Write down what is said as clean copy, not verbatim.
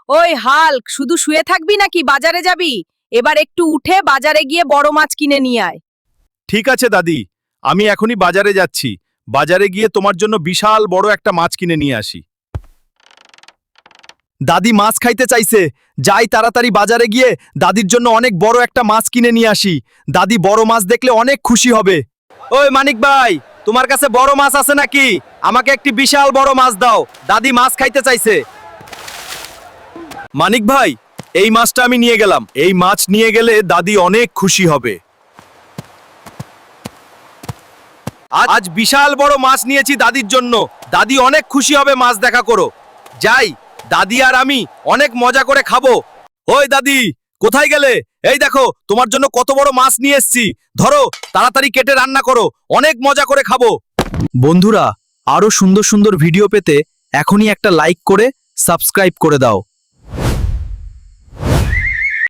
ওই হাল্ক, শুধু শুয়ে থাকবি নাকি বাজারে যাবি? এবার একটু উঠে বাজারে গিয়ে বড় মাছ কিনে নিয়ে আয়। ঠিক আছে দাদি, আমি এখনই বাজারে যাচ্ছি। বাজারে গিয়ে তোমার জন্য বিশাল বড় একটা মাছ কিনে নিয়ে আসি। দাদি মাছ খাইতে চাইছে, যাই তাড়াতাড়ি বাজারে গিয়ে দাদির জন্য অনেক বড় একটা মাছ কিনে নিয়ে আসি। দাদি বড় মাছ দেখলে অনেক খুশি হবে। ওই মানিক ভাই, তোমার কাছে বড় মাছ আছে নাকি? আমাকে একটি বিশাল বড় মাছ দাও, দাদি মাছ খাইতে চাইছে। মানিক ভাই, এই মাছটা আমি নিয়ে গেলাম। এই মাছ নিয়ে গেলে দাদি অনেক খুশি হবে। আজ বিশাল বড় মাছ নিয়েছি দাদির জন্য, দাদি অনেক খুশি হবে। মাছ দেখা করো, যাই, দাদি আর আমি অনেক মজা করে খাবো। ওই দাদি, কোথায় গেলে? এই দেখো, তোমার জন্য কত বড় মাছ নিয়ে এসেছি। ধরো, তাড়াতাড়ি কেটে রান্না করো, অনেক মজা করে খাবো। বন্ধুরা, আরো সুন্দর সুন্দর ভিডিও পেতে এখনই একটা লাইক করে সাবস্ক্রাইব করে দাও।